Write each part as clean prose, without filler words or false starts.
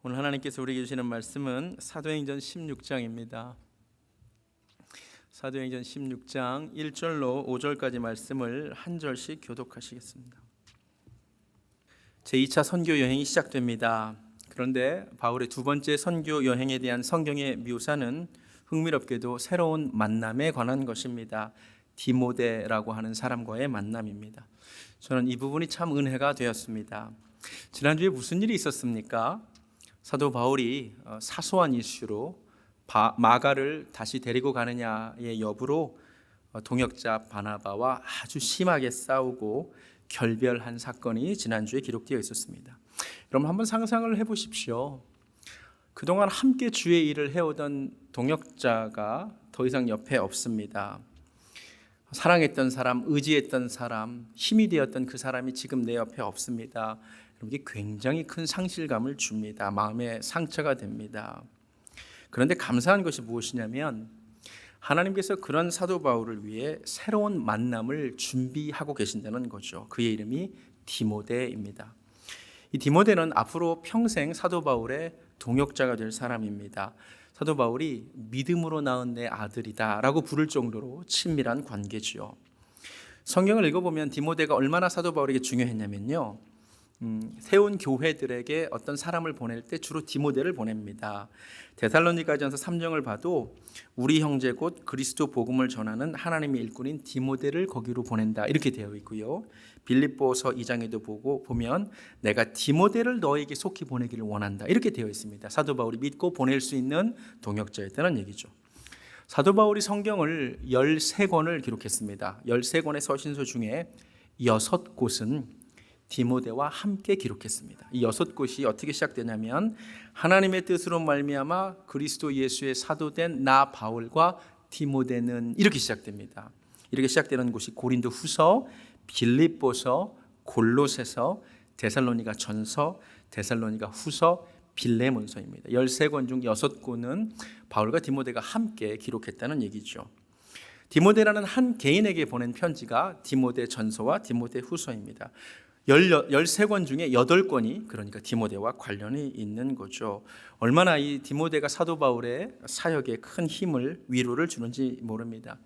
오늘 하나님께서 우리에게 주시는 말씀은 사도행전 16장입니다. 사도행전 16장 1절로 5절까지 말씀을 한 절씩 교독하시겠습니다. 제2차 선교 여행이 시작됩니다. 그런데 바울의 두 번째 선교 여행에 대한 성경의 묘사는 흥미롭게도 새로운 만남에 관한 것입니다. 디모데라고 하는 사람과의 만남입니다. 저는 이 부분이 참 은혜가 되었습니다. 지난주에 무슨 일이 있었습니까? 사도 바울이 사소한 이슈로 마가를 다시 데리고 가느냐의 여부로 동역자 바나바와 아주 심하게 싸우고 결별한 사건이 지난주에 기록되어 있었습니다. 여러분 한번 상상을 해보십시오. 그동안 함께 주의 일을 해오던 동역자가 더 이상 옆에 없습니다. 사랑했던 사람, 의지했던 사람, 힘이 되었던 그 사람이 지금 내 옆에 없습니다. 이게 굉장히 큰 상실감을 줍니다. 마음에 상처가 됩니다. 그런데 감사한 것이 무엇이냐면 하나님께서 그런 사도 바울을 위해 새로운 만남을 준비하고 계신다는 거죠. 그의 이름이 디모데입니다. 이 디모데는 앞으로 평생 사도 바울의 동역자가 될 사람입니다. 사도 바울이 믿음으로 낳은 내 아들이다 라고 부를 정도로 친밀한 관계지요. 성경을 읽어보면 디모데가 얼마나 사도 바울에게 중요했냐면요, 세운 교회들에게 어떤 사람을 보낼 때 주로 디모데를 보냅니다. 데살로니가전서 3장을 봐도 우리 형제 곧 그리스도 복음을 전하는 하나님의 일꾼인 디모데를 거기로 보낸다 이렇게 되어 있고요. 빌립보서 2장에도 보면 내가 디모데를 너에게 속히 보내기를 원한다 이렇게 되어 있습니다. 사도 바울이 믿고 보낼 수 있는 동역자였다는 얘기죠. 사도 바울이 성경을 13권을 기록했습니다. 13권의 서신서 중에 6곳은 디모데와 함께 기록했습니다. 이 6곳이 어떻게 시작되냐면 하나님의 뜻으로 말미암아 그리스도 예수의 사도된 나 바울과 디모데는 이렇게 시작됩니다. 이렇게 시작되는 곳이 고린도 후서, 빌립보서, 골로새서, 데살로니가 전서, 데살로니가 후서, 빌레몬서입니다. 13권 중 6권은 바울과 디모데가 함께 기록했다는 얘기죠. 디모데라는 한 개인에게 보낸 편지가 디모데 전서와 디모데 후서입니다. 13권 중에 8권이 그러니까 디모데와 관련이 있는 거죠. 얼마나 이 디모데가 사도 바울의 사역에 큰 힘을, 위로를 주는지 모릅니다.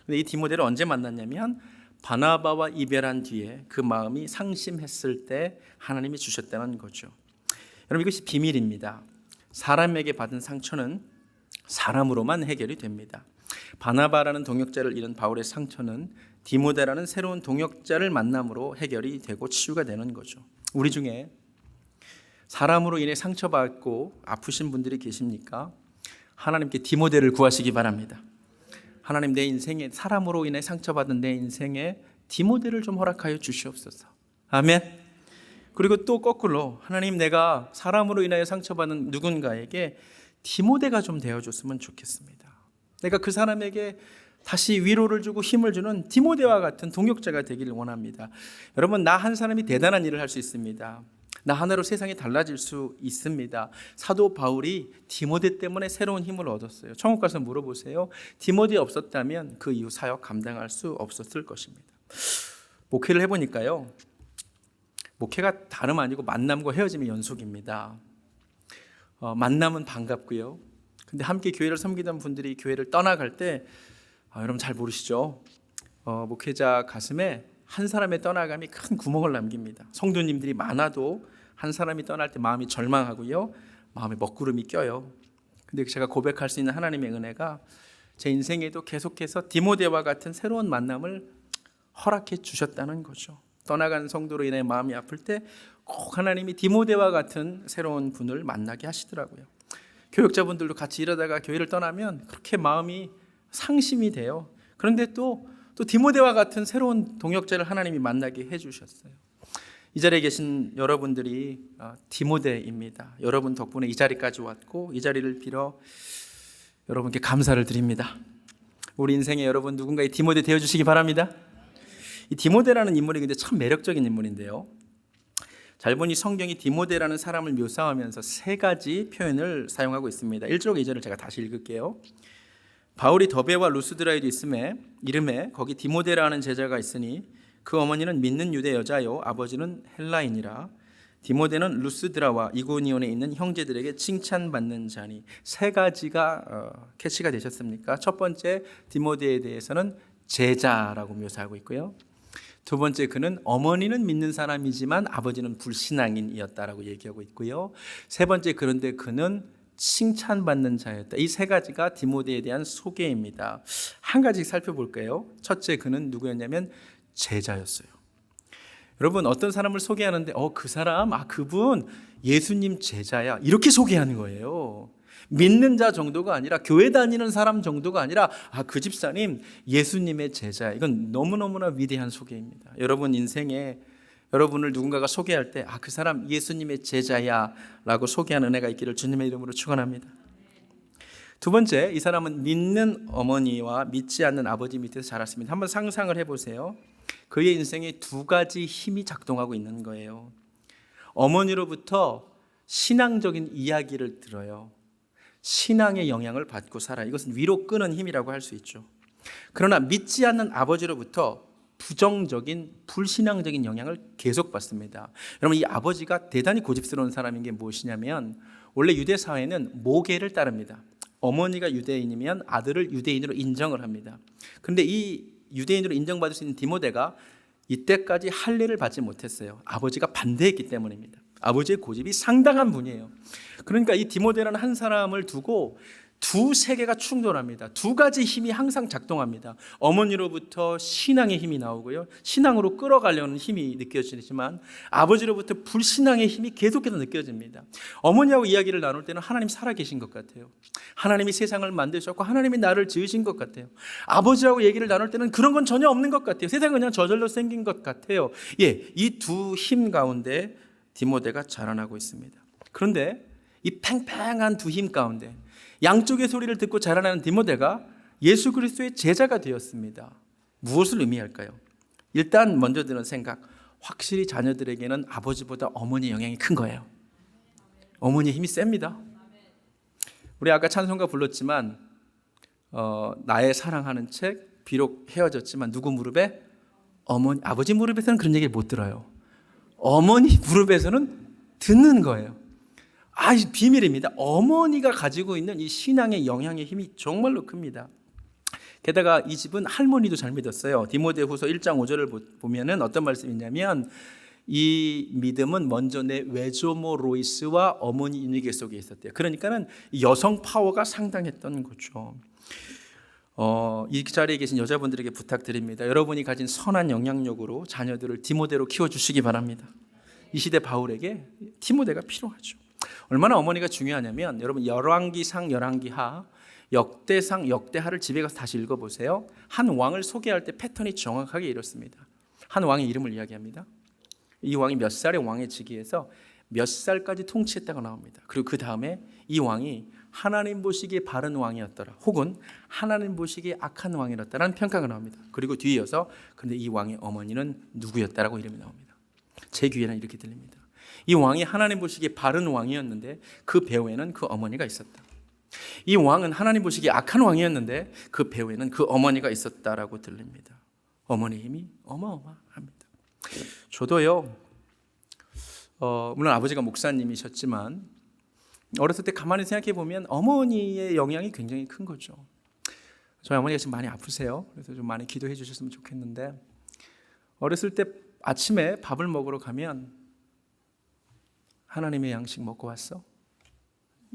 근데 이 디모데를 언제 만났냐면 바나바와 이별한 뒤에 그 마음이 상심했을 때 하나님이 주셨다는 거죠. 여러분 이것이 비밀입니다. 사람에게 받은 상처는 사람으로만 해결이 됩니다. 바나바라는 동역자를 잃은 바울의 상처는 디모데라는 새로운 동역자를 만남으로 해결이 되고 치유가 되는 거죠. 우리 중에 사람으로 인해 상처받고 아프신 분들이 계십니까? 하나님께 디모데를 구하시기 바랍니다. 하나님, 내 인생에 사람으로 인해 상처받은 내 인생에 디모데를 좀 허락하여 주시옵소서. 아멘. 그리고 또 거꾸로 하나님, 내가 사람으로 인하여 상처받은 누군가에게 디모데가 좀 되어줬으면 좋겠습니다. 내가 그 사람에게 다시 위로를 주고 힘을 주는 디모데와 같은 동역자가 되기를 원합니다. 여러분, 나 한 사람이 대단한 일을 할 수 있습니다. 나 하나로 세상이 달라질 수 있습니다. 사도 바울이 디모데 때문에 새로운 힘을 얻었어요. 천국 가서 물어보세요. 디모데 없었다면 그 이후 사역 감당할 수 없었을 것입니다. 목회를 해보니까요, 목회가 다름 아니고 만남과 헤어짐의 연속입니다. 만남은 반갑고요. 근데 함께 교회를 섬기던 분들이 교회를 떠나갈 때 여러분 잘 모르시죠? 목회자 가슴에 한 사람의 떠나감이 큰 구멍을 남깁니다. 성도님들이 많아도 한 사람이 떠날 때 마음이 절망하고요, 마음에 먹구름이 껴요. 근데 제가 고백할 수 있는 하나님의 은혜가 제 인생에도 계속해서 디모데와 같은 새로운 만남을 허락해 주셨다는 거죠. 떠나간 성도로 인해 마음이 아플 때 꼭 하나님이 디모데와 같은 새로운 분을 만나게 하시더라고요. 교역자분들도 같이 일하다가 교회를 떠나면 그렇게 마음이 상심이 돼요. 그런데 또 디모데와 같은 새로운 동역자를 하나님이 만나게 해주셨어요. 이 자리에 계신 여러분들이 디모데입니다. 여러분 덕분에 이 자리까지 왔고 이 자리를 빌어 여러분께 감사를 드립니다. 우리 인생에 여러분 누군가의 디모데 되어주시기 바랍니다. 이 디모데라는 인물이 근데 참 매력적인 인물인데요, 잘 보니 성경이 디모데라는 사람을 묘사하면서 3가지 표현을 사용하고 있습니다. 1절 2절을 제가 다시 읽을게요. 바울이 더베와 루스드라에도 이름에 거기 디모데라는 제자가 있으니 그 어머니는 믿는 유대 여자요 아버지는 헬라인이라. 디모데는 루스드라와 이고니온에 있는 형제들에게 칭찬받는 자니. 세 가지가 캐치가 되셨습니까? 첫 번째, 디모데에 대해서는 제자라고 묘사하고 있고요. 두 번째, 그는 어머니는 믿는 사람이지만 아버지는 불신앙인이었다라고 얘기하고 있고요. 세 번째, 그런데 그는 칭찬받는 자였다. 이 세 가지가 디모데에 대한 소개입니다. 한 가지 살펴볼까요? 첫째, 그는 누구였냐면 제자였어요. 여러분, 어떤 사람을 소개하는데 그 사람, 그분 예수님 제자야, 이렇게 소개하는 거예요. 믿는 자 정도가 아니라, 교회 다니는 사람 정도가 아니라, 그 집사님 예수님의 제자. 이건 너무너무나 위대한 소개입니다. 여러분 인생에 여러분을 누군가가 소개할 때 그 사람 예수님의 제자야 라고 소개하는 은혜가 있기를 주님의 이름으로 축원합니다. 두 번째, 이 사람은 믿는 어머니와 믿지 않는 아버지 밑에서 자랐습니다. 한번 상상을 해보세요. 그의 인생에 두 가지 힘이 작동하고 있는 거예요. 어머니로부터 신앙적인 이야기를 들어요. 신앙의 영향을 받고 살아요. 이것은 위로 끄는 힘이라고 할 수 있죠. 그러나 믿지 않는 아버지로부터 부정적인 불신앙적인 영향을 계속 받습니다. 여러분, 이 아버지가 대단히 고집스러운 사람인 게 무엇이냐면, 원래 유대 사회는 모계를 따릅니다. 어머니가 유대인이면 아들을 유대인으로 인정을 합니다. 그런데 이 유대인으로 인정받을 수 있는 디모데가 이때까지 할례를 받지 못했어요. 아버지가 반대했기 때문입니다. 아버지의 고집이 상당한 분이에요. 그러니까 이 디모데라는 한 사람을 두고 두 세계가 충돌합니다. 두 가지 힘이 항상 작동합니다. 어머니로부터 신앙의 힘이 나오고요, 신앙으로 끌어가려는 힘이 느껴지지만 아버지로부터 불신앙의 힘이 계속해서 느껴집니다. 어머니하고 이야기를 나눌 때는 하나님 살아계신 것 같아요. 하나님이 세상을 만드셨고 하나님이 나를 지으신 것 같아요. 아버지하고 얘기를 나눌 때는 그런 건 전혀 없는 것 같아요. 세상은 그냥 저절로 생긴 것 같아요. 이 두 힘 가운데 디모데가 자라나고 있습니다. 그런데 이 팽팽한 두 힘 가운데 양쪽의 소리를 듣고 자라나는 디모데가 예수 그리스도의 제자가 되었습니다. 무엇을 의미할까요? 일단 먼저 드는 생각, 확실히 자녀들에게는 아버지보다 어머니의 영향이 큰 거예요. 어머니의 힘이 셉니다. 우리 아까 찬송가 불렀지만 나의 사랑하는 책, 비록 헤어졌지만 누구 무릎에? 아버지 무릎에서는 그런 얘기를 못 들어요. 어머니 무릎에서는 듣는 거예요. 이 비밀입니다. 어머니가 가지고 있는 이 신앙의 영향의 힘이 정말로 큽니다. 게다가 이 집은 할머니도 잘 믿었어요. 디모데후서 1장 5절을 보면은 어떤 말씀이 있냐면, 이 믿음은 먼저 내 외조모 로이스와 어머니 인위계 속에 있었대요. 그러니까는 여성 파워가 상당했던 거죠. 이 자리에 계신 여자분들에게 부탁드립니다. 여러분이 가진 선한 영향력으로 자녀들을 디모데로 키워주시기 바랍니다. 이 시대 바울에게 디모데가 필요하죠. 얼마나 어머니가 중요하냐면, 여러분 열왕기상, 열왕기하, 역대상, 역대하를 집에 가서 다시 읽어보세요. 한 왕을 소개할 때 패턴이 정확하게 이렇습니다. 한 왕의 이름을 이야기합니다. 이 왕이 몇 살의 왕에 즉위해서 몇 살까지 통치했다가 나옵니다. 그리고 그 다음에 이 왕이 하나님 보시기에 바른 왕이었더라, 혹은 하나님 보시기에 악한 왕이었다라는 평가가 나옵니다. 그리고 뒤에 이어서 그런데 이 왕의 어머니는 누구였다라고 이름이 나옵니다. 제 귀에는 이렇게 들립니다. 이 왕이 하나님 보시기에 바른 왕이었는데 그 배후에는 그 어머니가 있었다. 이 왕은 하나님 보시기에 악한 왕이었는데 그 배후에는 그 어머니가 있었다라고 들립니다. 어머니의 힘이 어마어마합니다. 저도요, 물론 아버지가 목사님이셨지만 어렸을 때 가만히 생각해 보면 어머니의 영향이 굉장히 큰 거죠. 저희 어머니가 지금 많이 아프세요. 그래서 좀 많이 기도해 주셨으면 좋겠는데, 어렸을 때 아침에 밥을 먹으러 가면 하나님의 양식 먹고 왔어?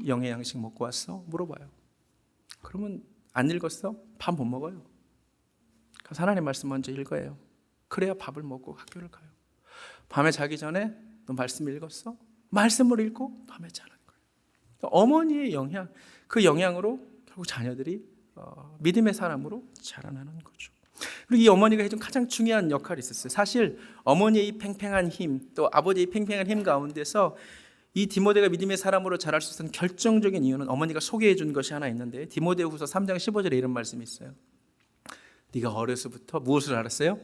영의 양식 먹고 왔어? 물어봐요. 그러면 안 읽었어? 밥 못 먹어요. 그래서 하나님 말씀 먼저 읽어요. 그래야 밥을 먹고 학교를 가요. 밤에 자기 전에 너 말씀 읽었어? 말씀을 읽고 밤에 자는 거예요. 어머니의 영향, 그 영향으로 결국 자녀들이 믿음의 사람으로 자라나는 거죠. 그리고 이 어머니가 해준 가장 중요한 역할이 있었어요. 사실 어머니의 이 팽팽한 힘, 또 아버지의 팽팽한 힘 가운데서 이 디모데가 믿음의 사람으로 자랄 수 있었던 결정적인 이유는 어머니가 소개해 준 것이 하나 있는데, 디모데후서 3장 15절에 이런 말씀이 있어요. 네가 어려서부터 무엇을 알았어요?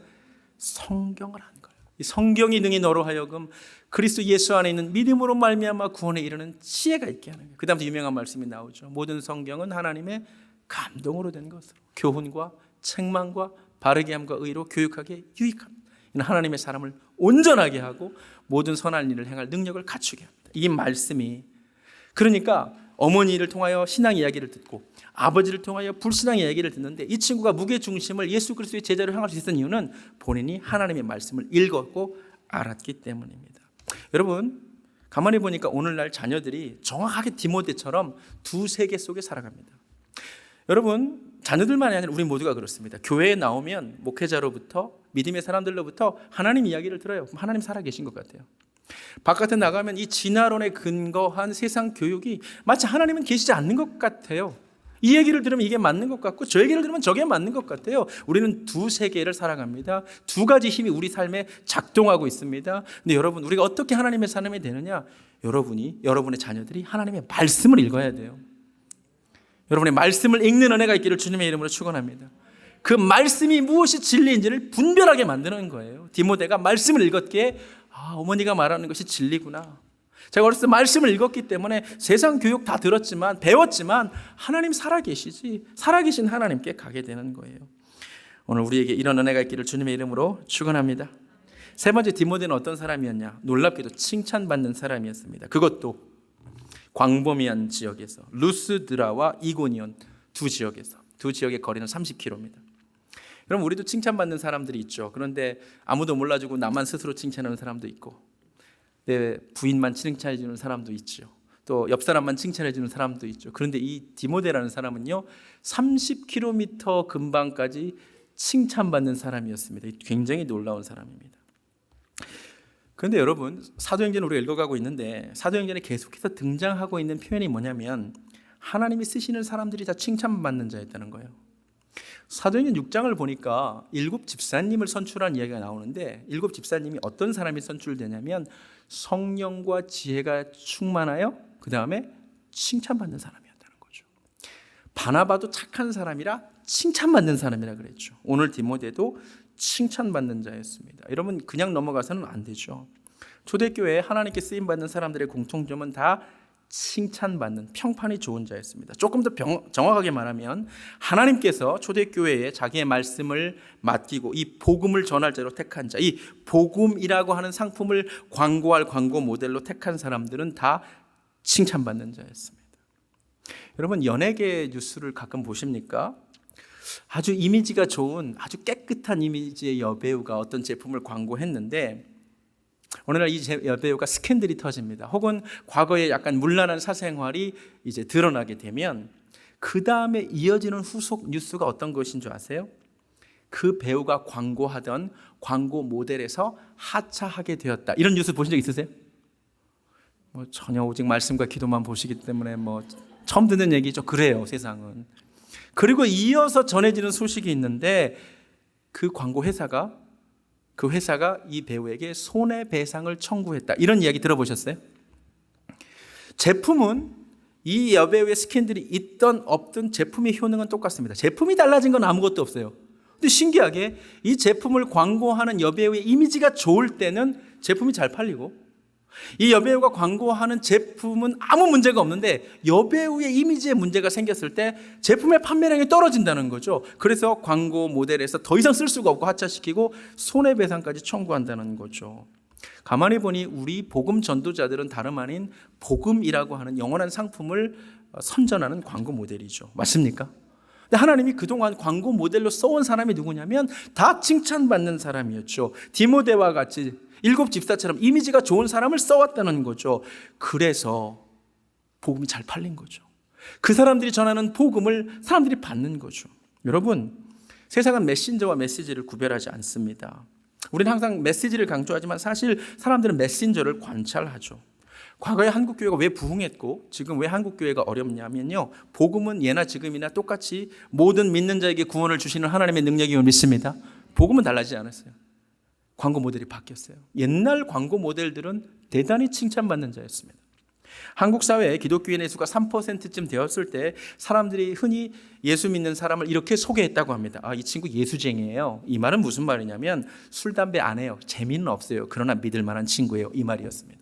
성경을 한 거예요. 이 성경이 능히 너로 하여금 그리스도 예수 안에 있는 믿음으로 말미암아 구원에 이르는 지혜가 있게 하는 거예요. 그 다음에 유명한 말씀이 나오죠. 모든 성경은 하나님의 감동으로 된 것으로 교훈과 책망과 바르게 함과 의로 교육하기에 유익합니다. 이는 하나님의 사람을 온전하게 하고 모든 선한 일을 행할 능력을 갖추게 합니다. 이 말씀이, 그러니까 어머니를 통하여 신앙 이야기를 듣고 아버지를 통하여 불신앙 이야기를 듣는데 이 친구가 무게중심을 예수 그리스도의 제자로 향할 수 있었던 이유는 본인이 하나님의 말씀을 읽었고 알았기 때문입니다. 여러분, 가만히 보니까 오늘날 자녀들이 정확하게 디모데처럼 두 세계 속에 살아갑니다. 여러분, 자녀들만이 아니라 우리 모두가 그렇습니다. 교회에 나오면 목회자로부터, 믿음의 사람들로부터 하나님 이야기를 들어요. 그럼 하나님 살아계신 것 같아요. 바깥에 나가면 이 진화론에 근거한 세상 교육이 마치 하나님은 계시지 않는 것 같아요. 이 얘기를 들으면 이게 맞는 것 같고 저 얘기를 들으면 저게 맞는 것 같아요. 우리는 두 세계를 살아갑니다. 두 가지 힘이 우리 삶에 작동하고 있습니다. 근데 여러분, 우리가 어떻게 하나님의 사람이 되느냐? 여러분의 자녀들이 하나님의 말씀을 읽어야 돼요. 여러분의 말씀을 읽는 은혜가 있기를 주님의 이름으로 축원합니다. 그 말씀이 무엇이 진리인지를 분별하게 만드는 거예요. 디모데가 말씀을 읽었기에 어머니가 말하는 것이 진리구나. 제가 어렸을 때 말씀을 읽었기 때문에 세상 교육 다 들었지만, 배웠지만 하나님 살아계시지, 살아계신 하나님께 가게 되는 거예요. 오늘 우리에게 이런 은혜가 있기를 주님의 이름으로 축원합니다. 세 번째, 디모데는 어떤 사람이었냐? 놀랍게도 칭찬받는 사람이었습니다. 그것도 광범위한 지역에서, 루스드라와 이고니온 두 지역의 거리는 30km입니다. 그럼 우리도 칭찬받는 사람들이 있죠. 그런데 아무도 몰라주고 나만 스스로 칭찬하는 사람도 있고, 내 부인만 칭찬해 주는 사람도 있죠. 또 옆 사람만 칭찬해 주는 사람도 있죠. 그런데 이 디모데라는 사람은요, 30km 근방까지 칭찬받는 사람이었습니다. 굉장히 놀라운 사람입니다. 그런데 여러분, 사도행전을 우리가 읽어가고 있는데 사도행전에 계속해서 등장하고 있는 표현이 뭐냐면 하나님이 쓰시는 사람들이 다 칭찬받는 자였다는 거예요. 사도행전 6장을 보니까 7 집사님을 선출한 이야기가 나오는데 7 집사님이 어떤 사람이 선출되냐면 성령과 지혜가 충만하여 그 다음에 칭찬받는 사람이었다는 거죠. 바나바도 착한 사람이라 칭찬받는 사람이라 그랬죠. 오늘 디모데도 칭찬받는 자였습니다. 여러분, 그냥 넘어가서는 안 되죠. 초대교회에 하나님께 쓰임받는 사람들의 공통점은 다 칭찬받는, 평판이 좋은 자였습니다. 조금 더 정확하게 말하면 하나님께서 초대교회에 자기의 말씀을 맡기고 이 복음을 전할 자로 택한 자, 이 복음이라고 하는 상품을 광고할 광고 모델로 택한 사람들은 다 칭찬받는 자였습니다. 여러분, 연예계 뉴스를 가끔 보십니까? 아주 이미지가 좋은, 아주 깨끗한 이미지의 여배우가 어떤 제품을 광고했는데 오늘날 이 여배우가 스캔들이 터집니다. 혹은 과거에 약간 문란한 사생활이 이제 드러나게 되면 그 다음에 이어지는 후속 뉴스가 어떤 것인 줄 아세요? 그 배우가 광고하던 광고 모델에서 하차하게 되었다. 이런 뉴스 보신 적 있으세요? 전혀 오직 말씀과 기도만 보시기 때문에 처음 듣는 얘기죠. 그래요, 세상은. 그리고 이어서 전해지는 소식이 있는데 그 광고 회사가 이 배우에게 손해배상을 청구했다. 이런 이야기 들어보셨어요? 제품은 이 여배우의 스캔들이 있던 없던 제품의 효능은 똑같습니다. 제품이 달라진 건 아무것도 없어요. 근데 신기하게 이 제품을 광고하는 여배우의 이미지가 좋을 때는 제품이 잘 팔리고, 이 여배우가 광고하는 제품은 아무 문제가 없는데 여배우의 이미지에 문제가 생겼을 때 제품의 판매량이 떨어진다는 거죠. 그래서 광고 모델에서 더 이상 쓸 수가 없고 하차시키고 손해배상까지 청구한다는 거죠. 가만히 보니 우리 복음 전도자들은 다름 아닌 복음이라고 하는 영원한 상품을 선전하는 광고 모델이죠. 맞습니까? 근데 하나님이 그동안 광고 모델로 써온 사람이 누구냐면 다 칭찬받는 사람이었죠. 디모데와 같이 7 집사처럼 이미지가 좋은 사람을 써왔다는 거죠. 그래서 복음이 잘 팔린 거죠. 그 사람들이 전하는 복음을 사람들이 받는 거죠. 여러분, 세상은 메신저와 메시지를 구별하지 않습니다. 우리는 항상 메시지를 강조하지만 사실 사람들은 메신저를 관찰하죠. 과거에 한국교회가 왜 부흥했고 지금 왜 한국교회가 어렵냐면요, 복음은 예나 지금이나 똑같이 모든 믿는 자에게 구원을 주시는 하나님의 능력임을 믿습니다. 복음은 달라지지 않았어요. 광고 모델이 바뀌었어요. 옛날 광고 모델들은 대단히 칭찬받는 자였습니다. 한국 사회에 기독교인의 수가 3%쯤 되었을 때 사람들이 흔히 예수 믿는 사람을 이렇게 소개했다고 합니다. 이 친구 예수쟁이에요. 이 말은 무슨 말이냐면 술, 담배 안 해요. 재미는 없어요. 그러나 믿을 만한 친구예요. 이 말이었습니다.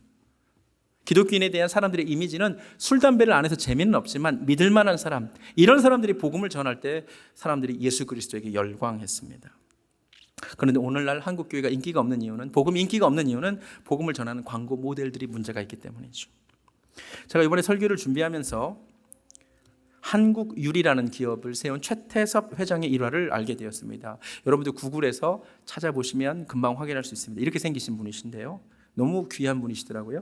기독교인에 대한 사람들의 이미지는 술, 담배를 안 해서 재미는 없지만 믿을 만한 사람, 이런 사람들이 복음을 전할 때 사람들이 예수 그리스도에게 열광했습니다. 그런데 오늘날 한국 교회가 인기가 없는 이유는, 복음이 인기가 없는 이유는 복음을 전하는 광고 모델들이 문제가 있기 때문이죠. 제가 이번에 설교를 준비하면서 한국유리라는 기업을 세운 최태섭 회장의 일화를 알게 되었습니다. 여러분들 구글에서 찾아보시면 금방 확인할 수 있습니다. 이렇게 생기신 분이신데요, 너무 귀한 분이시더라고요.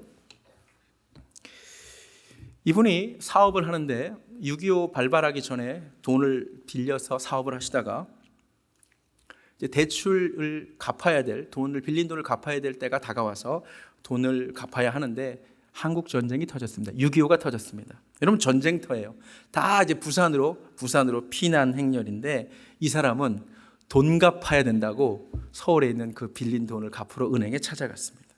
이분이 사업을 하는데 6.25 발발하기 전에 돈을 빌려서 사업을 하시다가 이제 대출을 갚아야 될, 돈을 빌린 돈을 갚아야 될 때가 다가와서 돈을 갚아야 하는데 한국 전쟁이 터졌습니다. 6.25가 터졌습니다. 여러분, 전쟁터예요. 다 이제 부산으로 피난 행렬인데, 이 사람은 돈 갚아야 된다고 서울에 있는 그 빌린 돈을 갚으러 은행에 찾아갔습니다.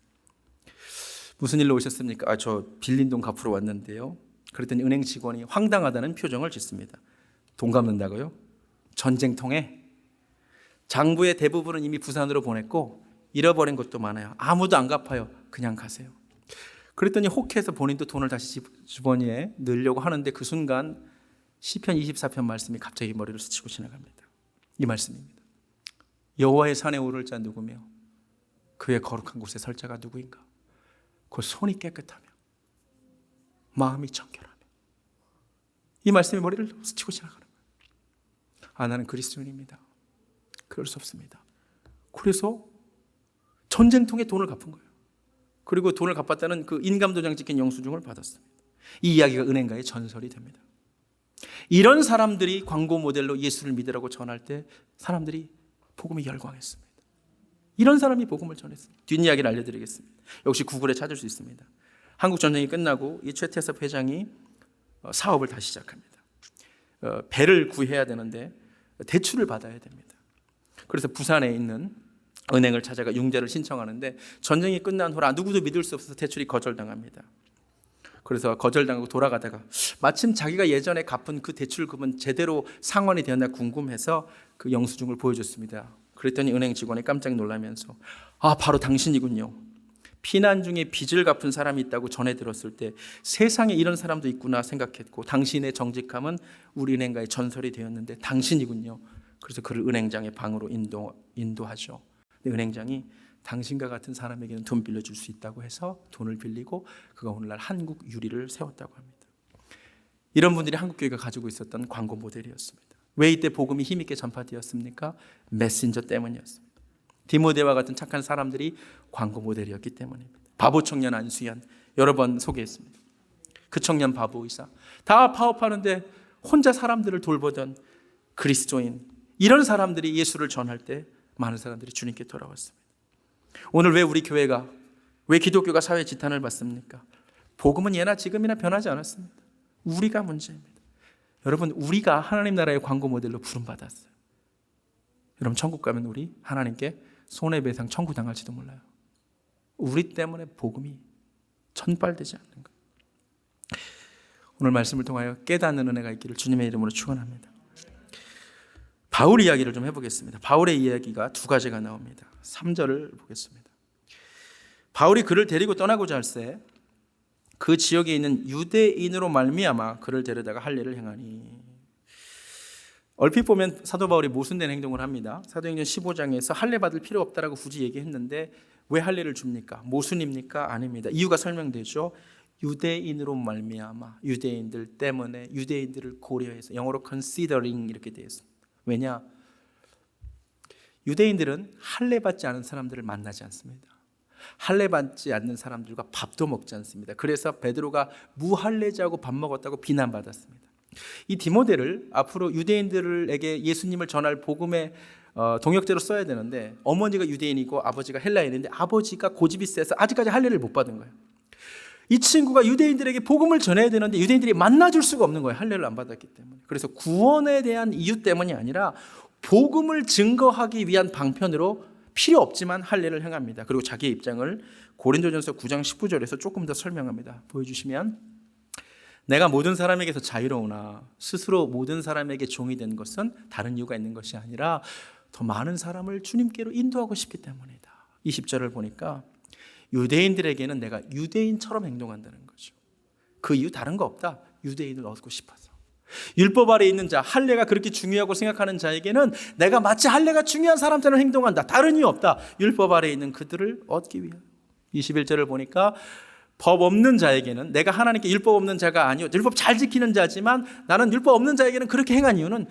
무슨 일로 오셨습니까? 저 빌린 돈 갚으러 왔는데요. 그랬더니 은행 직원이 황당하다는 표정을 짓습니다. 돈 갚는다고요? 전쟁통에? 장부의 대부분은 이미 부산으로 보냈고 잃어버린 것도 많아요. 아무도 안 갚아요. 그냥 가세요. 그랬더니 혹해서 본인도 돈을 다시 주머니에 넣으려고 하는데 그 순간 시편 24편 말씀이 갑자기 머리를 스치고 지나갑니다. 이 말씀입니다. 여호와의 산에 오를 자 누구며 그의 거룩한 곳에 설 자가 누구인가? 그 손이 깨끗하며 마음이 청결하며. 이 말씀이 머리를 스치고 지나가는 거예요. 나는 그리스도인입니다. 그럴 수 없습니다. 그래서 전쟁통에 돈을 갚은 거예요. 그리고 돈을 갚았다는 그 인감도장 찍힌 영수증을 받았습니다. 이 이야기가 은행가의 전설이 됩니다. 이런 사람들이 광고 모델로 예수를 믿으라고 전할 때 사람들이 복음에 열광했습니다. 이런 사람이 복음을 전했습니다. 뒷이야기를 알려드리겠습니다. 역시 구글에 찾을 수 있습니다. 한국 전쟁이 끝나고 이 최태섭 회장이 사업을 다시 시작합니다. 배를 구해야 되는데 대출을 받아야 됩니다. 그래서 부산에 있는 은행을 찾아가 융자를 신청하는데 전쟁이 끝난 후라 누구도 믿을 수 없어서 대출이 거절당합니다. 그래서 거절당하고 돌아가다가 마침 자기가 예전에 갚은 그 대출금은 제대로 상환이 되었나 궁금해서 그 영수증을 보여줬습니다. 그랬더니 은행 직원이 깜짝 놀라면서 바로 당신이군요. 피난 중에 빚을 갚은 사람이 있다고 전해 들었을 때 세상에 이런 사람도 있구나 생각했고 당신의 정직함은 우리 은행가의 전설이 되었는데 당신이군요. 그래서 그를 은행장의 방으로 인도하죠. 은행장이 당신과 같은 사람에게는 돈 빌려줄 수 있다고 해서 돈을 빌리고 그가 오늘날 한국유리를 세웠다고 합니다. 이런 분들이 한국교회가 가지고 있었던 광고 모델이었습니다. 왜 이때 복음이 힘있게 전파되었습니까? 메신저 때문이었습니다. 디모데와 같은 착한 사람들이 광고 모델이었기 때문입니다. 바보 청년 안수연 여러 번 소개했습니다. 그 청년 바보 의사 다 파업하는데 혼자 사람들을 돌보던 그리스도인, 이런 사람들이 예수를 전할 때 많은 사람들이 주님께 돌아왔습니다. 오늘 왜 우리 교회가, 왜 기독교가 사회 지탄을 받습니까? 복음은 예나 지금이나 변하지 않았습니다. 우리가 문제입니다. 여러분, 우리가 하나님 나라의 광고 모델로 부름받았어요. 여러분, 천국 가면 우리 하나님께 손해배상 청구당할지도 몰라요. 우리 때문에 복음이 전빨되지 않는 거예요. 오늘 말씀을 통하여 깨닫는 은혜가 있기를 주님의 이름으로 축원합니다. 바울 이야기를 좀 해보겠습니다. 바울의 이야기가 두 가지가 나옵니다. 3절을 보겠습니다. 바울이 그를 데리고 떠나고자 할새 그 지역에 있는 유대인으로 말미암아 그를 데려다가 할례를 행하니. 얼핏 보면 사도 바울이 모순된 행동을 합니다. 사도행전 15장에서 할례 받을 필요 없다라고 굳이 얘기했는데 왜 할례를 줍니까? 모순입니까? 아닙니다. 이유가 설명되죠. 유대인으로 말미암아, 유대인들 때문에, 유대인들을 고려해서, 영어로 considering 이렇게 되어 있습니다. 왜냐? 유대인들은 할례 받지 않은 사람들을 만나지 않습니다. 할례 받지 않는 사람들과 밥도 먹지 않습니다. 그래서 베드로가 무할례자하고 밥 먹었다고 비난받았습니다. 이 디모데를 앞으로 유대인들에게 예수님을 전할 복음의 동역자로 써야 되는데, 어머니가 유대인이고 아버지가 헬라인인데 아버지가 고집이 세서 아직까지 할례를 못 받은 거예요. 이 친구가 유대인들에게 복음을 전해야 되는데 유대인들이 만나줄 수가 없는 거예요. 할례를 안 받았기 때문에. 그래서 구원에 대한 이유 때문이 아니라 복음을 증거하기 위한 방편으로 필요 없지만 할례를 행합니다. 그리고 자기의 입장을 고린도전서 9장 19절에서 조금 더 설명합니다. 보여주시면, 내가 모든 사람에게서 자유로우나 스스로 모든 사람에게 종이 된 것은 다른 이유가 있는 것이 아니라 더 많은 사람을 주님께로 인도하고 싶기 때문이다. 20절을 보니까 유대인들에게는 내가 유대인처럼 행동한다는 거죠. 그 이유 다른 거 없다. 유대인을 얻고 싶어서. 율법 아래에 있는 자, 할례가 그렇게 중요하고 생각하는 자에게는 내가 마치 할례가 중요한 사람처럼 행동한다. 다른 이유 없다. 율법 아래에 있는 그들을 얻기 위하여. 21절을 보니까 법 없는 자에게는, 내가 하나님께 율법 없는 자가 아니요 율법 잘 지키는 자지만 나는 율법 없는 자에게는 그렇게 행한 이유는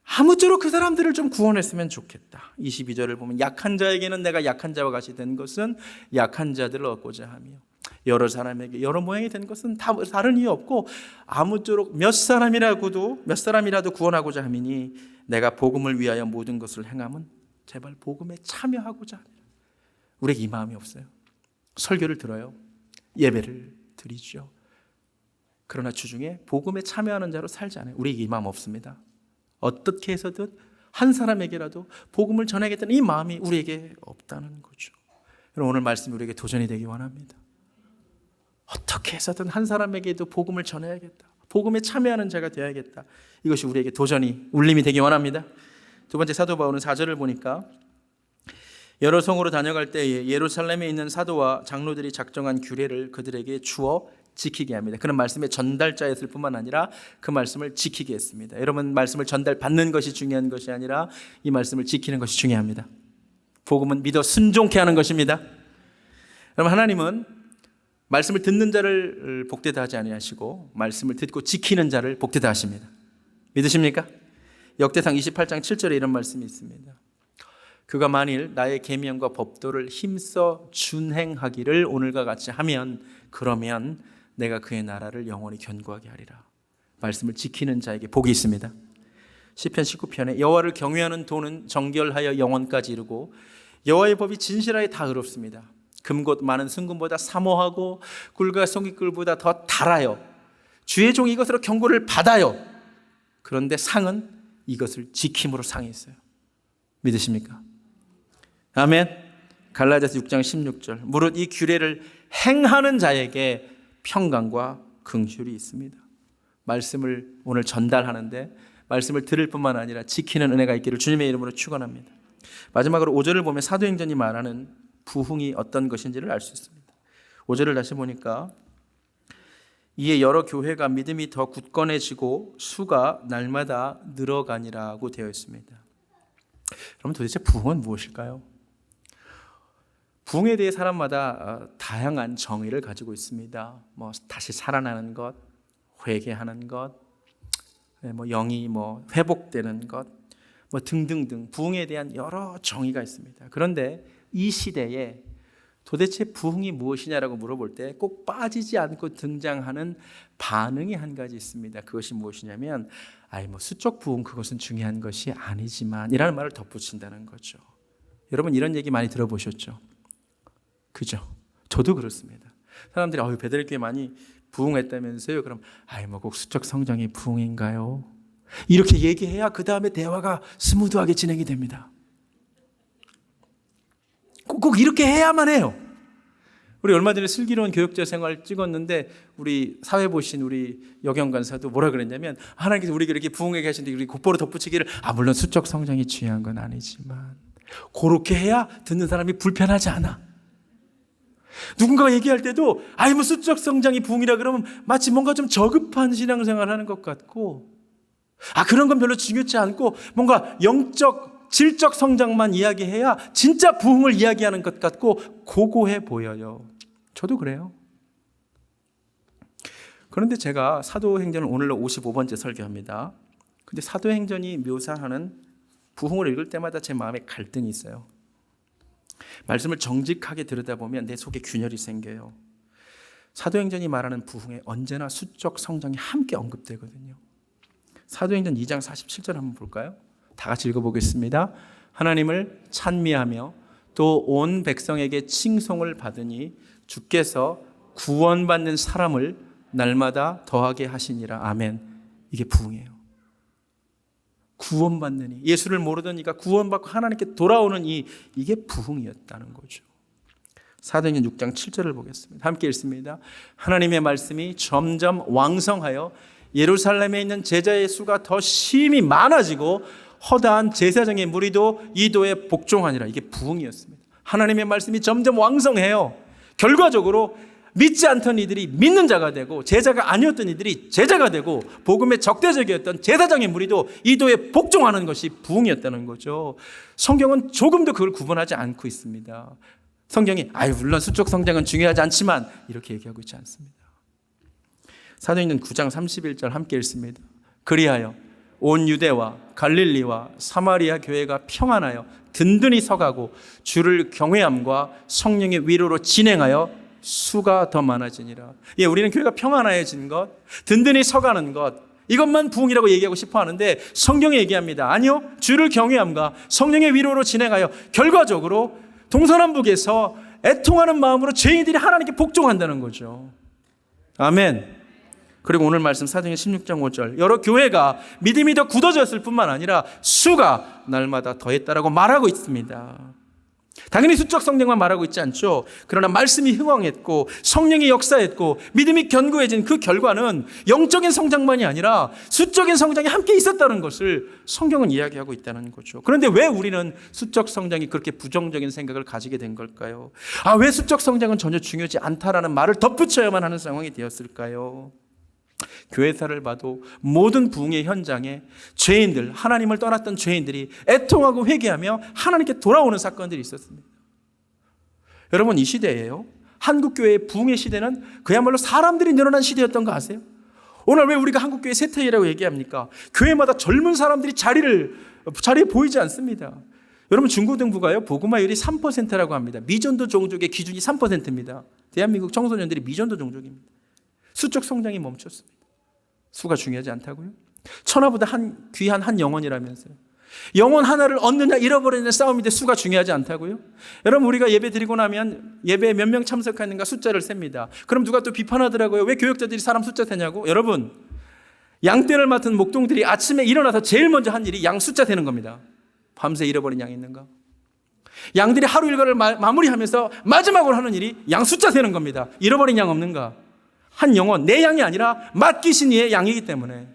아무쪼록 그 사람들을 좀 구원했으면 좋겠다. 22절을 보면 약한 자에게는 내가 약한 자와 같이 된 것은 약한 자들을 얻고자 하며, 여러 사람에게 여러 모양이 된 것은 다른 이유 없고 아무쪼록 몇 사람이라도 구원하고자 함이니 내가 복음을 위하여 모든 것을 행함은 제발 복음에 참여하고자 합니다. 우리에게 이 마음이 없어요. 설교를 들어요. 예배를 드리죠. 그러나 주중에 복음에 참여하는 자로 살지 않아요. 우리에게 이 마음 없습니다. 어떻게 해서든 한 사람에게라도 복음을 전하겠다는 이 마음이 우리에게 없다는 거죠. 여러분, 오늘 말씀이 우리에게 도전이 되기 원합니다. 어떻게 해서든 한 사람에게도 복음을 전해야겠다. 복음에 참여하는 자가 되어야겠다. 이것이 우리에게 도전이, 울림이 되기 원합니다. 두 번째, 사도 바울은 4절을 보니까 여러 성으로 다녀갈 때에 예루살렘에 있는 사도와 장로들이 작정한 규례를 그들에게 주어 지키게 합니다. 그런 말씀의 전달자였을 뿐만 아니라 그 말씀을 지키게 했습니다. 여러분, 말씀을 전달받는 것이 중요한 것이 아니라 이 말씀을 지키는 것이 중요합니다. 복음은 믿어 순종케 하는 것입니다. 여러분, 하나님은 말씀을 듣는 자를 복되다 하지 아니하시고 말씀을 듣고 지키는 자를 복되다 하십니다. 믿으십니까? 역대상 28장 7절에 이런 말씀이 있습니다. 그가 만일 나의 계명과 법도를 힘써 준행하기를 오늘과 같이 하면, 그러면 내가 그의 나라를 영원히 견고하게 하리라. 말씀을 지키는 자에게 복이 있습니다. 시편 19편에 여호와를 경외하는 도는 정결하여 영원까지 이르고 여호와의 법이 진실하여 다 의롭습니다. 금곧 많은 순금보다 사모하고 꿀과 송이꿀보다 더 달아요. 주의 종이 이것으로 경고를 받아요. 그런데 상은 이것을 지킴으로 상이 있어요. 믿으십니까? 아멘. 갈라디아서 6장 16절. 무릇 이 규례를 행하는 자에게 평강과 긍휼이 있습니다. 말씀을 오늘 전달하는데 말씀을 들을 뿐만 아니라 지키는 은혜가 있기를 주님의 이름으로 축원합니다. 마지막으로 5절을 보면 사도행전이 말하는 부흥이 어떤 것인지를 알 수 있습니다. 5절을 다시 보니까 이에 여러 교회가 믿음이 더 굳건해지고 수가 날마다 늘어가니라고 되어 있습니다. 그럼 도대체 부흥은 무엇일까요? 부흥에 대해 사람마다 다양한 정의를 가지고 있습니다. 다시 살아나는 것, 회개하는 것, 영이 회복되는 것, 등등등 부흥에 대한 여러 정의가 있습니다. 그런데 이 시대에 도대체 부흥이 무엇이냐라고 물어볼 때 꼭 빠지지 않고 등장하는 반응이 한 가지 있습니다. 그것이 무엇이냐면 수적 부흥 그것은 중요한 것이 아니지만 이라는 말을 덧붙인다는 거죠. 여러분, 이런 얘기 많이 들어보셨죠? 그죠? 저도 그렇습니다. 사람들이 베들레교회 많이 부흥했다면서요? 그럼 꼭 수적 성장이 부흥인가요? 이렇게 얘기해야 그 다음에 대화가 스무드하게 진행이 됩니다. 꼭 이렇게 해야만 해요. 우리 얼마 전에 슬기로운 교역자 생활 찍었는데 우리 사회 보신 우리 여경 간사도 뭐라 그랬냐면, 하나님께서 우리에게 이렇게 부흥하게 하시는데 우리 곧바로 덧붙이기를 물론 수적 성장이 중요한 건 아니지만 그렇게 해야 듣는 사람이 불편하지 않아. 누군가가 얘기할 때도 수적 성장이 부흥이라 그러면 마치 뭔가 좀 저급한 신앙생활을 하는 것 같고, 그런 건 별로 중요치 않고 뭔가 영적 질적 성장만 이야기해야 진짜 부흥을 이야기하는 것 같고 고고해 보여요. 저도 그래요. 그런데 제가 사도행전을 오늘로 55번째 설교합니다. 근데 사도행전이 묘사하는 부흥을 읽을 때마다 제 마음에 갈등이 있어요. 말씀을 정직하게 들여다보면 내 속에 균열이 생겨요. 사도행전이 말하는 부흥에 언제나 수적 성장이 함께 언급되거든요. 사도행전 2장 47절 한번 볼까요? 다 같이 읽어보겠습니다. 하나님을 찬미하며 또 온 백성에게 칭송을 받으니 주께서 구원받는 사람을 날마다 더하게 하시니라. 아멘. 이게 부흥이에요. 구원받는 이, 예수를 모르던 이가 구원받고 하나님께 돌아오는 이게 부흥이었다는 거죠. 사도행전 6장 7절을 보겠습니다. 함께 읽습니다. 하나님의 말씀이 점점 왕성하여 예루살렘에 있는 제자의 수가 더 심히 많아지고 허다한 제사장의 무리도 이도에 복종하니라. 이게 부흥이었습니다. 하나님의 말씀이 점점 왕성해요. 결과적으로 믿지 않던 이들이 믿는 자가 되고 제자가 아니었던 이들이 제자가 되고 복음의 적대적이었던 제사장의 무리도 이도에 복종하는 것이 부흥이었다는 거죠. 성경은 조금도 그걸 구분하지 않고 있습니다. 성경이 물론 수적 성장은 중요하지 않지만 이렇게 얘기하고 있지 않습니다. 사도행전 9장 31절 함께 읽습니다. 그리하여 온 유대와 갈릴리와 사마리아 교회가 평안하여 든든히 서가고 주를 경외함과 성령의 위로로 진행하여 수가 더 많아지니라. 우리는 교회가 평안해진 것, 든든히 서가는 것, 이것만 부흥이라고 얘기하고 싶어 하는데 성경이 얘기합니다. 아니요, 주를 경외함과 성령의 위로로 진행하여 결과적으로 동서남북에서 애통하는 마음으로 죄인들이 하나님께 복종한다는 거죠. 아멘. 그리고 오늘 말씀 사도행전 16장 5절, 여러 교회가 믿음이 더 굳어졌을 뿐만 아니라 수가 날마다 더했다라고 말하고 있습니다. 당연히 수적 성장만 말하고 있지 않죠. 그러나 말씀이 흥왕했고 성령이 역사했고 믿음이 견고해진 그 결과는 영적인 성장만이 아니라 수적인 성장이 함께 있었다는 것을 성경은 이야기하고 있다는 거죠. 그런데 왜 우리는 수적 성장이 그렇게 부정적인 생각을 가지게 된 걸까요? 왜 수적 성장은 전혀 중요하지 않다라는 말을 덧붙여야만 하는 상황이 되었을까요? 교회사를 봐도 모든 부흥의 현장에 죄인들, 하나님을 떠났던 죄인들이 애통하고 회개하며 하나님께 돌아오는 사건들이 있었습니다. 여러분, 이 시대예요. 한국교회의 부흥의 시대는 그야말로 사람들이 늘어난 시대였던 거 아세요? 오늘 왜 우리가 한국교회 세태이라고 얘기합니까? 교회마다 젊은 사람들이 자리에 보이지 않습니다. 여러분, 중고등부가요, 복음화율이 3%라고 합니다. 미전도 종족의 기준이 3%입니다. 대한민국 청소년들이 미전도 종족입니다. 수적 성장이 멈췄습니다. 수가 중요하지 않다고요? 천하보다 귀한 한 영혼이라면서요. 영혼 하나를 얻느냐 잃어버리느냐 싸움인데 수가 중요하지 않다고요? 여러분, 우리가 예배 드리고 나면 예배에 몇 명 참석하는가 숫자를 셉니다. 그럼 누가 또 비판하더라고요. 왜 교역자들이 사람 숫자 세냐고? 여러분, 양떼를 맡은 목동들이 아침에 일어나서 제일 먼저 한 일이 양 숫자 세는 겁니다. 밤새 잃어버린 양이 있는가? 양들이 하루 일과를 마무리하면서 마지막으로 하는 일이 양 숫자 세는 겁니다. 잃어버린 양 없는가? 한 영혼, 내 양이 아니라 맡기신 이의 양이기 때문에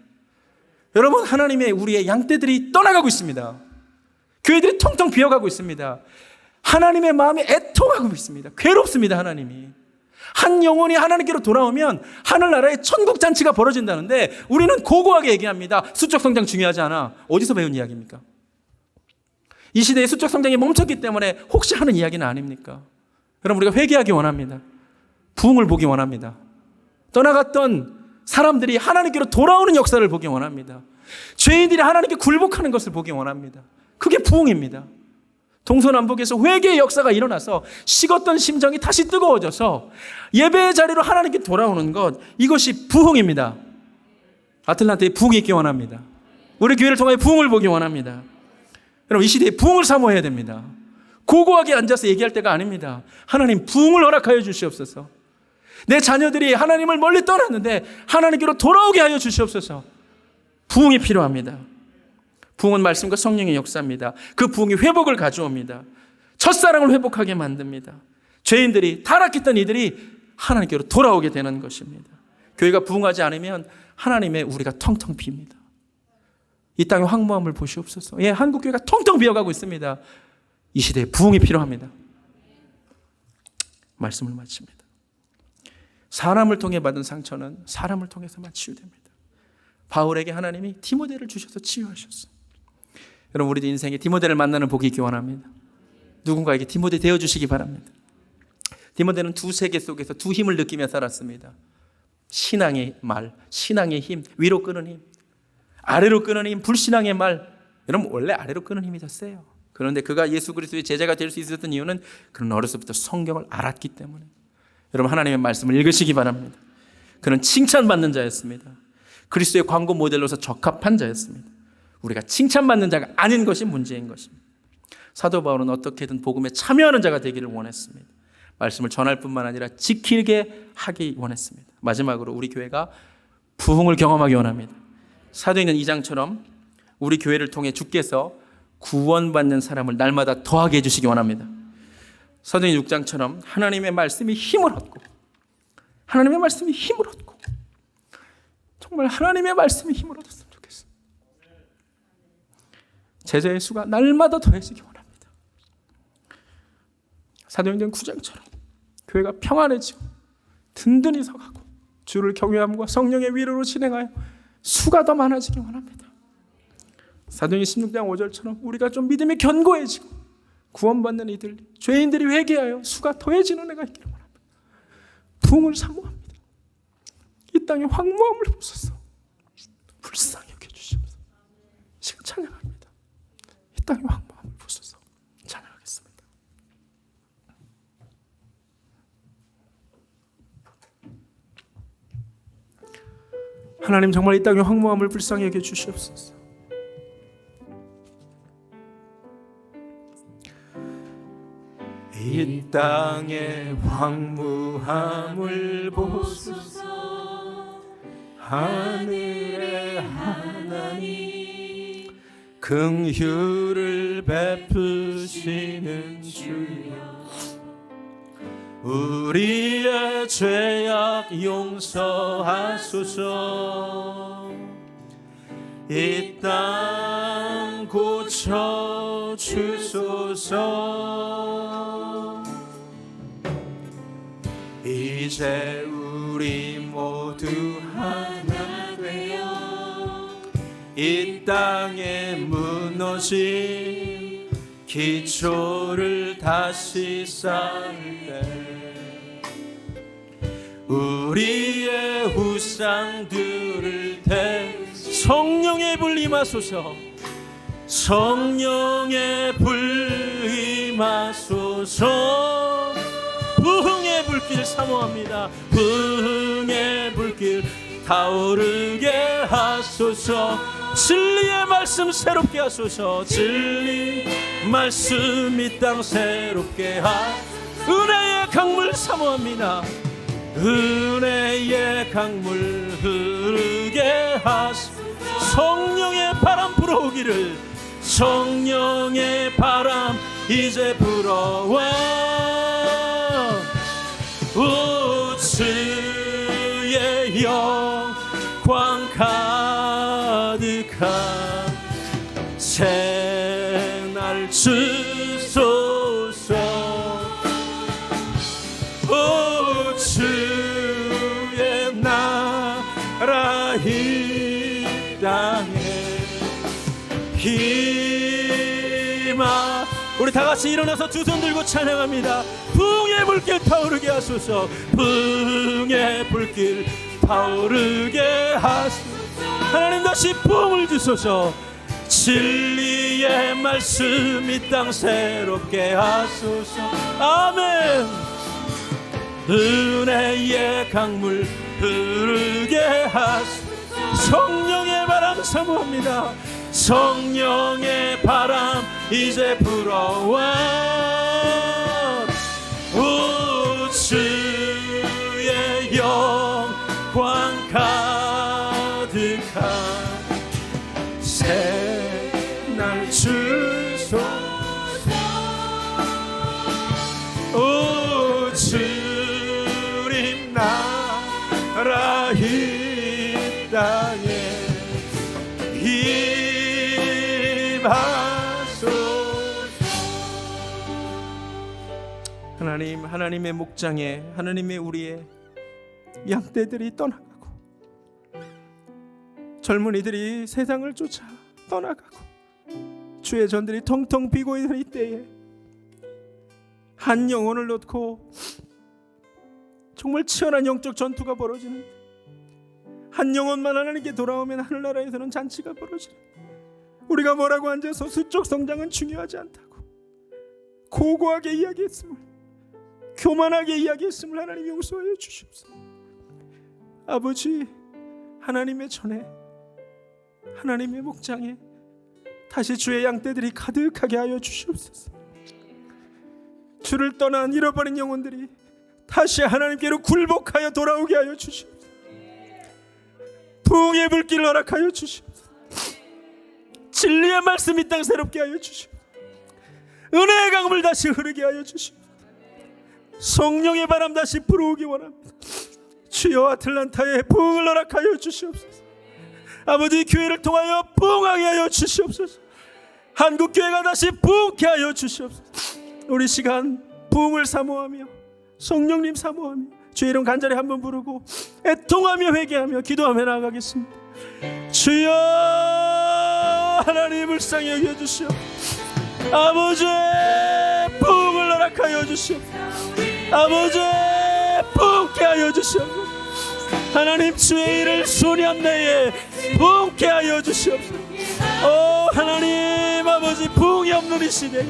여러분, 하나님의 우리의 양떼들이 떠나가고 있습니다. 교회들이 텅텅 비어가고 있습니다. 하나님의 마음이 애통하고 있습니다. 괴롭습니다. 하나님이 한 영혼이 하나님께로 돌아오면 하늘나라에 천국잔치가 벌어진다는데 우리는 고고하게 얘기합니다. 수적 성장 중요하지 않아. 어디서 배운 이야기입니까? 이 시대에 수적 성장이 멈췄기 때문에 혹시 하는 이야기는 아닙니까? 여러분, 우리가 회개하기 원합니다. 부흥을 보기 원합니다. 떠나갔던 사람들이 하나님께로 돌아오는 역사를 보기 원합니다. 죄인들이 하나님께 굴복하는 것을 보기 원합니다. 그게 부흥입니다. 동서남북에서 회개의 역사가 일어나서 식었던 심정이 다시 뜨거워져서 예배의 자리로 하나님께 돌아오는 것, 이것이 부흥입니다. 아틀란타에 부흥이 있기 원합니다. 우리 교회를 통해 부흥을 보기 원합니다. 여러분, 이 시대에 부흥을 사모해야 됩니다. 고고하게 앉아서 얘기할 때가 아닙니다. 하나님, 부흥을 허락하여 주시옵소서. 내 자녀들이 하나님을 멀리 떠났는데 하나님께로 돌아오게 하여 주시옵소서. 부흥이 필요합니다. 부흥은 말씀과 성령의 역사입니다. 그 부흥이 회복을 가져옵니다. 첫사랑을 회복하게 만듭니다. 죄인들이, 타락했던 이들이 하나님께로 돌아오게 되는 것입니다. 교회가 부흥하지 않으면 하나님의 우리가 텅텅 빕니다. 이 땅의 황무함을 보시옵소서. 한국교회가 텅텅 비어가고 있습니다. 이 시대에 부흥이 필요합니다. 말씀을 마칩니다. 사람을 통해 받은 상처는 사람을 통해서만 치유됩니다. 바울에게 하나님이 디모데를 주셔서 치유하셨어요. 여러분, 우리도 인생에 디모데를 만나는 복이 있기 원합니다. 누군가에게 디모데 되어주시기 바랍니다. 디모데는 두 세계 속에서 두 힘을 느끼며 살았습니다. 신앙의 말, 신앙의 힘, 위로 끄는 힘, 아래로 끄는 힘, 불신앙의 말. 여러분, 원래 아래로 끄는 힘이 더 세요. 그런데 그가 예수 그리스도의 제자가 될 수 있었던 이유는 그는 어려서부터 성경을 알았기 때문에. 여러분, 하나님의 말씀을 읽으시기 바랍니다. 그는 칭찬받는 자였습니다. 그리스도의 광고 모델로서 적합한 자였습니다. 우리가 칭찬받는 자가 아닌 것이 문제인 것입니다. 사도 바울은 어떻게든 복음에 참여하는 자가 되기를 원했습니다. 말씀을 전할 뿐만 아니라 지키게 하기 원했습니다. 마지막으로 우리 교회가 부흥을 경험하기 원합니다. 사도행전 2장처럼 우리 교회를 통해 주께서 구원받는 사람을 날마다 더하게 해주시기 원합니다. 사도행전 6장처럼 하나님의 말씀이 힘을 얻고, 하나님의 말씀이 힘을 얻고, 정말 하나님의 말씀이 힘을 얻었으면 좋겠어요. 제자의 수가 날마다 더해지기 원합니다. 사도행전 9장처럼 교회가 평안해지고 든든히 서가고 주를 경외함과 성령의 위로로 진행하여 수가 더 많아지기 원합니다. 사도행전 16장 5절처럼 우리가 좀 믿음이 견고해지고 구원받는 이들, 죄인들이 회개하여 수가 더해지는 애가 있기를 원합니다. 부흥을 사모합니다. 이 땅의 황무함을 보소서. 불쌍히 여겨주시옵소서. 지금 찬양합니다. 이 땅의 황무함을 보소서. 찬양하겠습니다. 하나님, 정말 이 땅의 황무함을 불쌍히 여겨주시옵소서. 이 땅의 황무함을 보소서. 하늘의 하나님, 긍휼을 베푸시는 주여, 우리의 죄악 용서하소서. 이 땅 고쳐 주소서. 이제 우리 모두 하나 되어 이 땅에 무너진 기초를 다시 쌓을 때 우리의 우상들을 성령의 불 임하소서. 성령의 불 임하소서. 부흥의 불길 사모합니다. 부흥의 불길 타오르게 하소서. 진리의 말씀 새롭게 하소서. 진리 말씀 이 땅 새롭게 은혜의 강물 사모합니다. 은혜의 강물 흐르게 하소서. 성령의 바람 불어오기를. 성령의 바람 이제 불어와. 우주의 영광 가득한 새날 주소서. 우주의 나라 이 땅에 힘아. 우리 다같이 일어나서 두 손 들고 찬양합니다. 부흥의 불길 타오르게 하소서. 부흥의 불길 타오르게 하소서. 하나님 다시 부흥을 주소서. 진리의 말씀 이 땅 새롭게 하소서. 아멘. 은혜의 강물 흐르게 하소서. 성령의 바람 사모합니다. 성령의 바람 이제 불어와. 우주의 영광 가득한 새날 주소서. 우주님 나라 이 땅에 하나님, 하나님의 목장에 하나님의 우리의 양떼들이 떠나가고 젊은이들이 세상을 쫓아 떠나가고 주의 전들이 텅텅 비고 있는 이때에 한 영혼을 놓고 정말 치열한 영적 전투가 벌어지는, 한 영혼만 하나님께 돌아오면 하늘나라에서는 잔치가 벌어지는, 우리가 뭐라고 앉아서 수적 성장은 중요하지 않다고 고고하게 이야기했음을, 교만하게 이야기했음을 하나님 용서하여 주시옵소서. 아버지, 하나님의 전에 하나님의 목장에 다시 주의 양떼들이 가득하게 하여 주시옵소서. 주를 떠난 잃어버린 영혼들이 다시 하나님께로 굴복하여 돌아오게 하여 주시옵소서. 부흥의 불길을 허락하여 주시옵소서. 진리의 말씀 이 땅 새롭게 하여 주시옵소서. 은혜의 강물 다시 흐르게 하여 주시옵소서. 성령의 바람 다시 불어오기 원합니다. 주여, 아틀란타에 부흥을 허락하여 주시옵소서. 아버지, 교회를 통하여 부흥하게 하여 주시옵소서. 한국교회가 다시 부흥케 하여 주시옵소서. 우리 시간 부흥을 사모하며 성령님 사모하며 주의 이름 간절히 한번 부르고 애통하며 회개하며 기도하며 나아가겠습니다. 주여, 하나님 불쌍히 여겨주시오. 아버지, 부흥을 허락하여 주시오. 아버지, 부흥케 하여 주시옵소서. 하나님, 주의 일을 수년 내에 부흥케 하여 주시옵소서. 하나님, 아버지, 부흥이 없는 이 시대,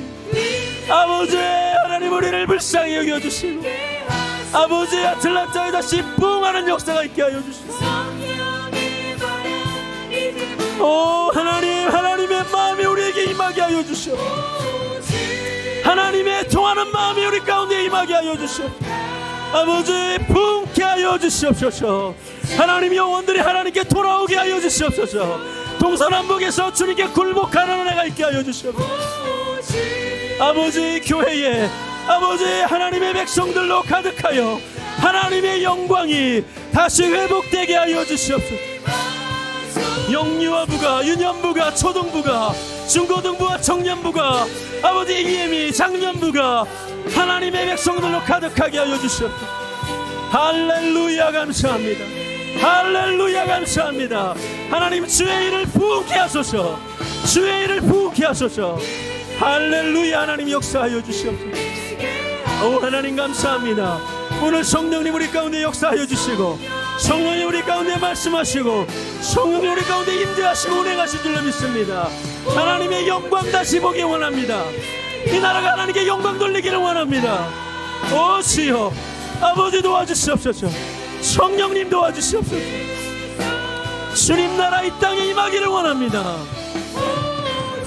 아버지, 하나님, 우리를 불쌍히 여겨주시고 아버지, 아틀란타에 다시 부흥하는 역사가 있게 하여 주시옵소서. 하나님, 하나님의 마음이 우리에게 임하게 하여 주시옵소서. 하나님의 통하는 마음이 우리 가운데 임하게 하여 주시옵소서. 아버지, 부흥케 하여 주시옵소서. 하나님, 영혼들이 하나님께 돌아오게 하여 주시옵소서. 동서남북에서 주님께 굴복하는 은혜가 있게 하여 주시옵소서. 아버지, 교회에 아버지, 하나님의 백성들로 가득하여 하나님의 영광이 다시 회복되게 하여 주시옵소서. 영유아부가, 유년부가, 초등부가, 중고등부와 청년부가, 아버지, EM이 장년부가 하나님의 백성들로 가득하게 하여 주시옵소서. 할렐루야, 감사합니다. 할렐루야, 감사합니다. 하나님, 주의 일을 부흥케 하소서. 주의 일을 부흥케 하소서. 할렐루야, 하나님 역사하여 주시옵소서. 하나님 감사합니다. 오늘 성령님 우리 가운데 역사하여 주시고 성령님 우리 가운데 말씀하시고 성령님 우리 가운데 임재하시고 운행하실 줄로 믿습니다. 하나님의 영광 다시 보기 원합니다. 이 나라가 하나님께 영광 돌리기를 원합니다. 주여, 아버지 도와주시옵소서. 성령님 도와주시옵소서. 주님 나라 이 땅에 임하기를 원합니다.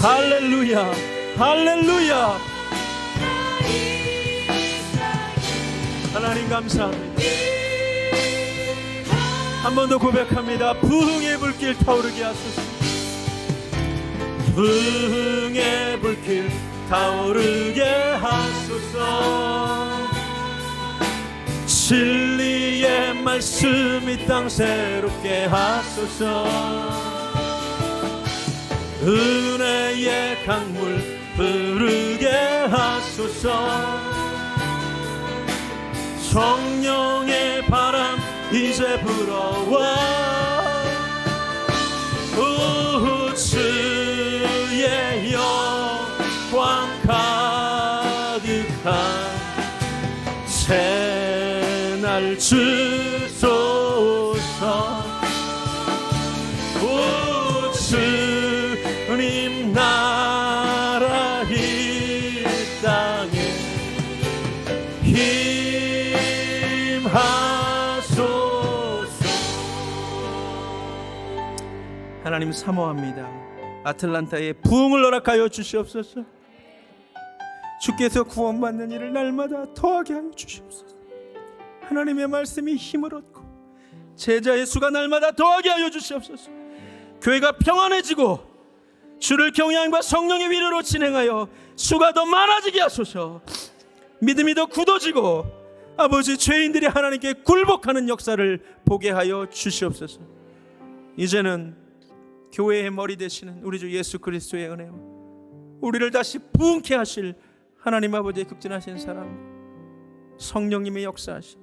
할렐루야, 할렐루야. 하나님 감사합니다. 한 번 더 고백합니다. 부흥의 불길 타오르게 하소서. 부흥의 불길 타오르게 하소서. 진리의 말씀 이 땅 새롭게 하소서. 은혜의 강물 흐르게 하소서. 성령의 바람 이제 불어와. 주의 영광 가득한 새날 주소서. 주님 나라 이 땅에 하나님 사모합니다. 아틀란타에 부흥을 허락하여 주시옵소서. 주께서 구원받는 일을 날마다 더하게 하여 주시옵소서. 하나님의 말씀이 힘을 얻고 제자의 수가 날마다 더하게 하여 주시옵소서. 교회가 평안해지고 주를 경외함과 성령의 위로로 진행하여 수가 더 많아지게 하소서. 믿음이 더 굳어지고 아버지, 죄인들이 하나님께 굴복하는 역사를 보게 하여 주시옵소서. 이제는 교회의 머리 되시는 우리 주 예수 그리스도의 은혜와 우리를 다시 부흥케 하실 하나님 아버지의 극진하신 사랑, 성령님의 역사하심,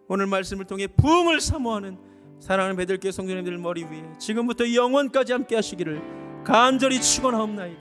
오늘 말씀을 통해 부흥을 사모하는 사랑하는 베들기의 성도님들 머리 위에 지금부터 영원까지 함께 하시기를 간절히 축원하옵나이다.